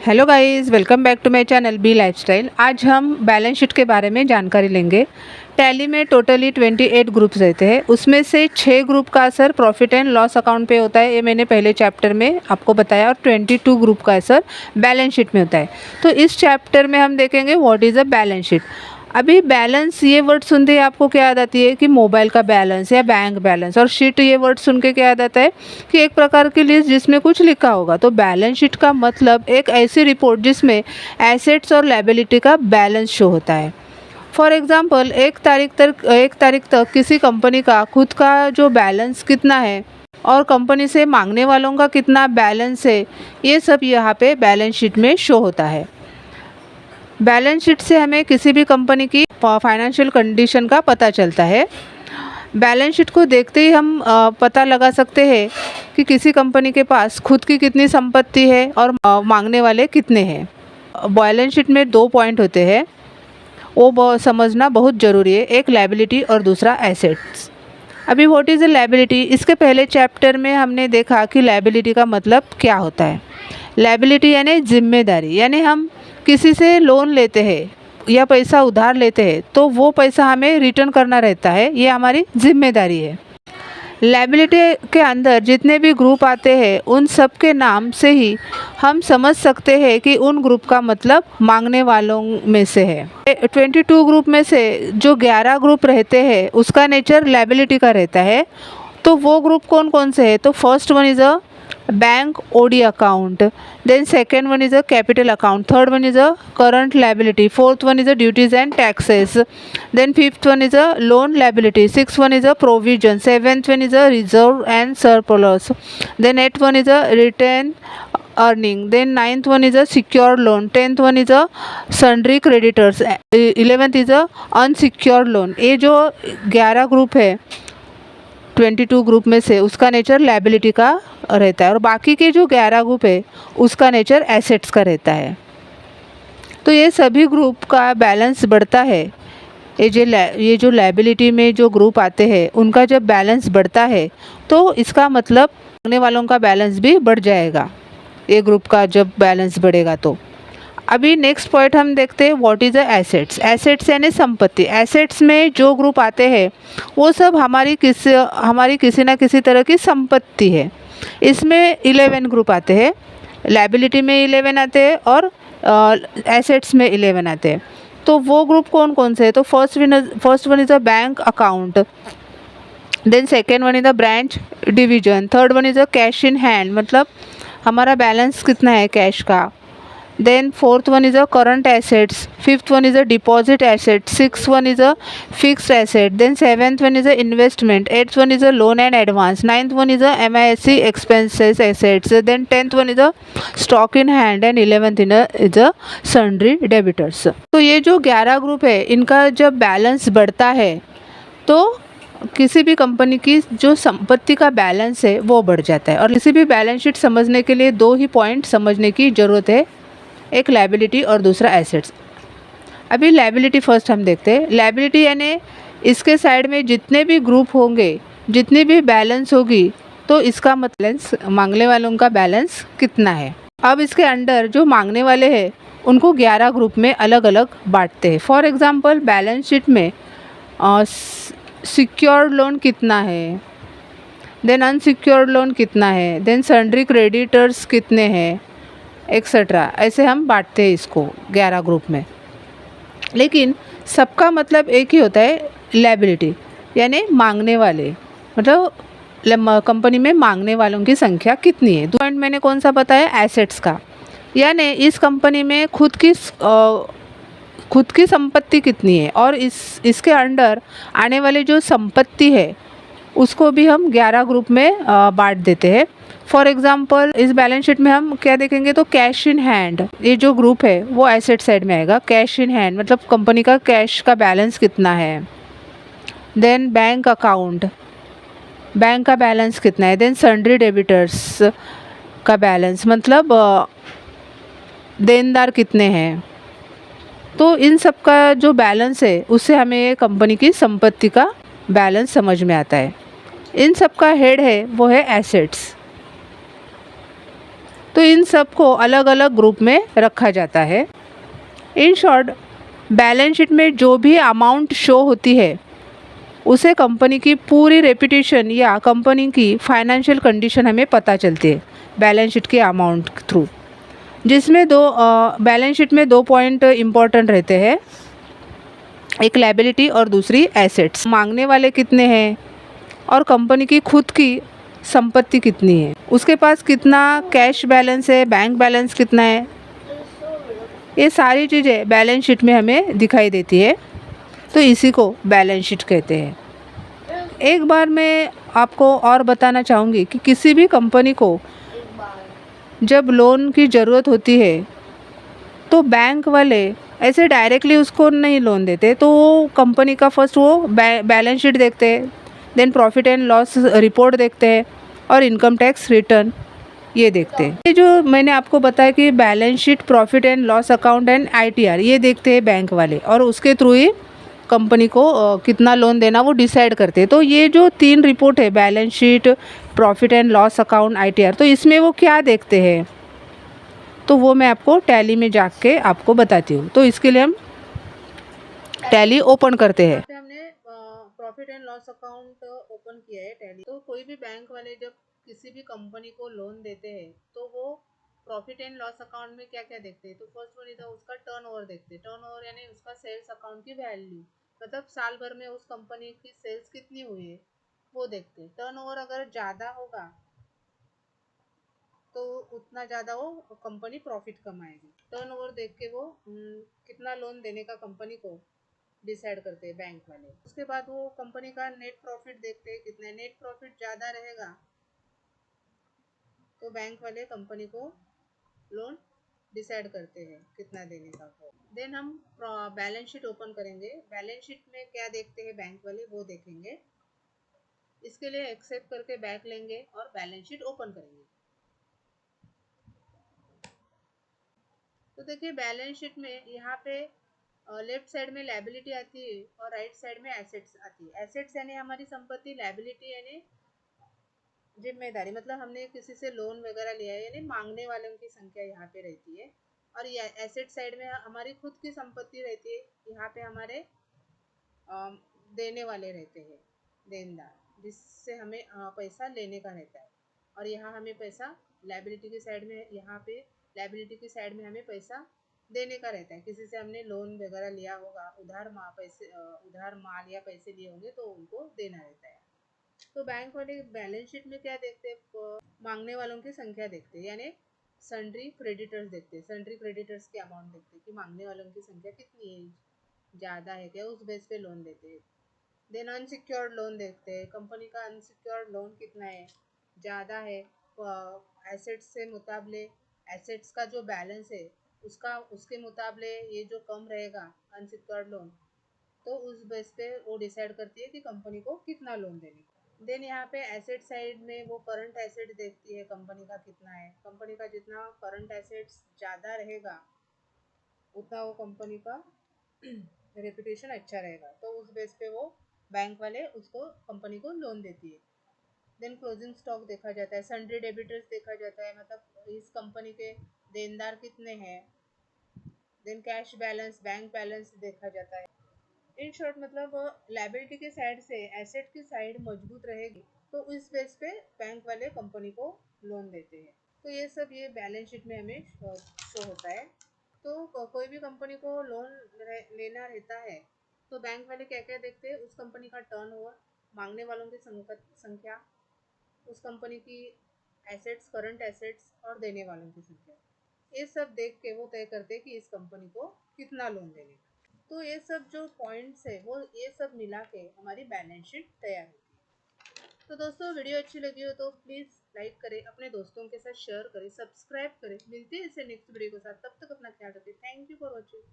Hello guys, welcome back to my channel B lifestyle. आज हम balance sheet के बारे में जानकारी लेंगे। टैली में टोटली 28 ग्रुप्स रहते हैं, उसमें से 6 ग्रुप का असर प्रॉफिट एंड लॉस अकाउंट पे होता है, ये मैंने पहले चैप्टर में आपको बताया, और 22 ग्रुप का असर बैलेंस शीट में होता है। तो इस चैप्टर में हम देखेंगे what is a balance sheet. अभी बैलेंस ये वर्ड सुनते ही आपको क्या याद आती है कि मोबाइल का बैलेंस या बैंक बैलेंस, और शीट ये वर्ड सुन के क्या याद आता है कि एक प्रकार की लिस्ट जिसमें कुछ लिखा होगा। तो बैलेंस शीट का मतलब एक ऐसी रिपोर्ट जिसमें एसेट्स और लायबिलिटी का बैलेंस शो होता है। फॉर एग्जांपल एक तारीख तक किसी कंपनी का खुद का जो बैलेंस कितना है और कंपनी से मांगने वालों का कितना बैलेंस है, ये सब यहाँ पे बैलेंस शीट में शो होता है। बैलेंस शीट से हमें किसी भी कंपनी की फाइनेंशियल कंडीशन का पता चलता है। बैलेंस शीट को देखते ही हम पता लगा सकते हैं कि किसी कंपनी के पास खुद की कितनी संपत्ति है और मांगने वाले कितने हैं। बैलेंस शीट में 2 पॉइंट होते हैं, वो समझना बहुत ज़रूरी है, एक लायबिलिटी और दूसरा एसेट्स। अभी व्हाट इज़ अ लायबिलिटी, इसके पहले चैप्टर में हमने देखा कि लायबिलिटी का मतलब क्या होता है। लायबिलिटी यानी जिम्मेदारी, यानी हम किसी से लोन लेते हैं या पैसा उधार लेते हैं तो वो पैसा हमें रिटर्न करना रहता है, ये हमारी जिम्मेदारी है। लायबिलिटी के अंदर जितने भी ग्रुप आते हैं उन सब के नाम से ही हम समझ सकते हैं कि उन ग्रुप का मतलब मांगने वालों में से है। 22 ग्रुप में से जो 11 ग्रुप रहते हैं उसका नेचर लायबिलिटी का रहता है। तो वो ग्रुप कौन कौन से है, तो first one is a bank OD account, then second one is a capital account, third one is a current liability, fourth one is a duties and taxes, then fifth one is a loan liability, sixth one is a provision, seventh one is a reserve and surplus, then eighth one is a return earning, then ninth one is a secured loan, 10th one is a sundry creditors, 11th is a unsecured loan। ये जो 11 group है 22 group में से उसका nature liability का रहता है, और बाकी के जो 11 ग्रुप है उसका नेचर एसेट्स का रहता है। तो ये सभी ग्रुप का बैलेंस बढ़ता है। ये जो लायबिलिटी में जो ग्रुप आते हैं उनका जब बैलेंस बढ़ता है तो इसका मतलब मांगने वालों का बैलेंस भी बढ़ जाएगा। ये ग्रुप का जब बैलेंस बढ़ेगा तो अभी नेक्स्ट पॉइंट हम देखते हैं what is the assets. Assets यानी संपत्ति। एसेट्स में जो ग्रुप आते हैं वो सब हमारी किसी ना किसी तरह की संपत्ति है। इसमें 11 ग्रुप आते हैं, लायबिलिटी में 11 आते हैं और एसेट्स में 11 आते हैं। तो वो ग्रुप कौन कौन से है, तो first one is a bank account, then second one is a branch division, third one is a cash in hand, मतलब हमारा बैलेंस कितना है कैश का, then fourth one is a current assets, fifth one is a deposit asset, sixth one is a fixed asset, then seventh one is a investment, eighth one is a loan and advance, ninth one is a MISC expenses assets, then 10th one is a stock in hand and 11th is a sundry debitors। तो ये जो 11 group है इनका जब balance बढ़ता है तो किसी भी कंपनी की जो संपत्ति का बैलेंस है वो बढ़ जाता है। और किसी भी बैलेंस शीट समझने के लिए 2 ही पॉइंट समझने की ज़रूरत है, एक लायबिलिटी और दूसरा एसेट्स। अभी लायबिलिटी फर्स्ट हम देखते हैं। लायबिलिटी यानी इसके साइड में जितने भी ग्रुप होंगे, जितनी भी बैलेंस होगी, तो इसका मतलब मांगने वालों का बैलेंस कितना है। अब इसके अंडर जो मांगने वाले हैं उनको 11 ग्रुप में अलग अलग बांटते हैं। फॉर एग्जांपल बैलेंस शीट में सिक्योर्ड लोन कितना है, देन अनसिक्योर्ड लोन कितना है, देन सन्ड्री क्रेडिटर्स कितने हैं, एक्सेट्रा, ऐसे हम बांटते हैं इसको 11 ग्रुप में। लेकिन सबका मतलब एक ही होता है, लायबिलिटी यानी मांगने वाले, मतलब कंपनी में मांगने वालों की संख्या कितनी है। पॉइंट मैंने कौन सा बताया, एसेट्स का, यानी इस कंपनी में खुद की संपत्ति कितनी है और इसके अंडर आने वाले जो संपत्ति है उसको भी हम 11 ग्रुप में बांट देते हैं। फॉर एग्जांपल इस बैलेंस शीट में हम क्या देखेंगे, तो कैश इन हैंड, ये जो ग्रुप है वो एसेट साइड में आएगा। कैश इन हैंड मतलब कंपनी का कैश का बैलेंस कितना है। देन बैंक अकाउंट, बैंक का बैलेंस कितना है। देन सन्ड्री डेबिटर्स का बैलेंस, मतलब देनदार कितने हैं। तो इन सब का जो बैलेंस है उससे हमें कंपनी की संपत्ति का बैलेंस समझ में आता है। इन सब का हेड है वो है एसेट्स। तो इन सब को अलग अलग ग्रुप में रखा जाता है। इन शॉर्ट, बैलेंस शीट में जो भी अमाउंट शो होती है उसे कंपनी की पूरी रेपुटेशन या कंपनी की फाइनेंशियल कंडीशन हमें पता चलती है बैलेंस शीट के अमाउंट थ्रू। जिसमें बैलेंस शीट में 2 पॉइंट इम्पॉर्टेंट रहते हैं, एक लायबिलिटी और दूसरी एसेट्स। मांगने वाले कितने हैं और कंपनी की खुद की संपत्ति कितनी है, उसके पास कितना कैश बैलेंस है, बैंक बैलेंस कितना है, ये सारी चीज़ें बैलेंस शीट में हमें दिखाई देती है। तो इसी को बैलेंस शीट कहते हैं। एक बार मैं आपको और बताना चाहूँगी कि किसी भी कंपनी को जब लोन की ज़रूरत होती है तो बैंक वाले ऐसे डायरेक्टली उसको नहीं लोन देते। तो वो कंपनी का फर्स्ट वो बैलेंस शीट देखते हैं, then profit and loss report देखते हैं और इनकम टैक्स रिटर्न ये देखते हैं। ये जो मैंने आपको बताया कि balance sheet, profit and loss account and ITR ये देखते हैं बैंक वाले, और उसके थ्रू ही कंपनी को कितना लोन देना वो डिसाइड करते हैं। तो ये जो 3 रिपोर्ट है, balance sheet, profit and loss account, ITR, तो इसमें वो क्या देखते हैं तो वो मैं आपको टैली में जाके आपको बताती हूँ। तो इसके लिए हम टैली ओपन करते हैं। हमने profit and loss account open किया है टैली। तो कोई भी बैंक वाले जब किसी भी कंपनी को लोन देते हैं तो वो प्रॉफिट एंड लॉस अकाउंट में क्या क्या देखते हैं। तो फर्स्ट वन इधर उसका टर्नओवर देखते हैं। टर्नओवर यानी उसका सेल्स अकाउंट की वैल्यू, मतलब साल भर में उस कंपनी की सेल्स कितनी हुई है वो देखते हैं। टर्नओवर अगर ज़्यादा होगा तो उतना ज़्यादा वो कंपनी प्रॉफिट कमाएगी। टर्नओवर देख के वो कितना लोन देने का कंपनी को डिसाइड करते हैं बैंक वाले। उसके बाद वो कंपनी का नेट प्रॉफिट देखते हैं, कितना नेट प्रॉफिट ज़्यादा रहेगा तो बैंक वाले कंपनी को लोन डिसाइड करते हैं कितना देने का हो। देन हम बैलेंस शीट ओपन करेंगे। बैलेंस शीट में क्या देखते हैं बैंक वाले वो देखेंगे। इसके लिए एक्सेप्ट करके बैक लेंगे और बैलेंस शीट ओपन करेंगे। तो देखिए बैलेंस शीट में यहाँ पे लेफ्ट साइड में लायबिलिटी आती है और राइट साइड में एसेट्स आती है। एसेट्स यानी हमारी संपत्ति, लायबिलिटी यानी जिम्मेदारी, मतलब हमने किसी से लोन वगैरह लिया है यानी मांगने वालों की संख्या यहाँ पे रहती है। और ये एसेट साइड में हमारी खुद की संपत्ति रहती है। यहाँ पे हमारे देने वाले रहते हैं, देनदार, जिससे हमें पैसा लेने का रहता है। और यहाँ हमें पैसा लायबिलिटी की साइड में, यहाँ पे लायबिलिटी की साइड में हमें पैसा देने का रहता है। किसी से हमने लोन वगैरह लिया होगा, उधार माल या पैसे लिए होंगे तो उनको देना रहता है। तो बैंक वाले बैलेंस शीट में क्या देखते हैं, मांगने वालों की संख्या देखते हैं, यानी सन्ड्री क्रेडिटर्स देखते हैं। सन्ड्री क्रेडिटर्स की अमाउंट देखते हैं कि मांगने वालों की संख्या कितनी है, ज़्यादा है क्या, उस बेस पे लोन देते हैं। देन अनसिक्योर्ड लोन देखते हैं, कंपनी का अनसिक्योर्ड लोन कितना है, ज़्यादा है एसेट्स से मुकाबले, एसेट्स का जो बैलेंस है उसके मुकाबले ये जो कम रहेगा अनसिक्योर्ड लोन, तो उस बेस पे वो डिसाइड करती है कि कंपनी को कितना लोन देने का। देन यहाँ पे एसेट साइड में वो करंट एसेट देखती है कंपनी का कितना है। कंपनी का जितना करंट एसेट्स ज़्यादा रहेगा उतना वो कंपनी का रेपुटेशन अच्छा रहेगा। तो उस बेस पे वो बैंक वाले उसको कंपनी को लोन देती है। देन क्लोजिंग स्टॉक देखा जाता है, सन्ड्री डेबिटर्स देखा जाता है, मतलब इस कंपनी के देनदार कितने हैं। Then cash balance, bank balance देखा जाता है। इन शॉर्ट मतलब लायबिलिटी के साइड से एसेट की साइड मजबूत रहेगी तो इस बेस पे बैंक वाले कंपनी को लोन देते हैं। तो ये सब ये बैलेंस शीट में हमें शो होता है। तो कोई भी कंपनी को लोन लेना रहता है तो बैंक वाले क्या क्या देखते हैं, उस कंपनी का टर्नओवर, मांगने वालों की संख्या, उस कंपनी की एसेट्स, करंट एसेट्स और देने वालों की संख्या, ये सब देख के वो तय करते हैं कि इस कंपनी को कितना लोन देने का। तो ये सब जो पॉइंट्स है वो ये सब मिला के हमारी बैलेंस शीट तैयार होती है। तो दोस्तों वीडियो अच्छी लगी हो तो प्लीज़ लाइक करें, अपने दोस्तों के साथ शेयर करें, सब्सक्राइब करें। मिलते हैं इससे नेक्स्ट वीडियो के साथ, तब तक अपना ख्याल रखें। Thank you for watching.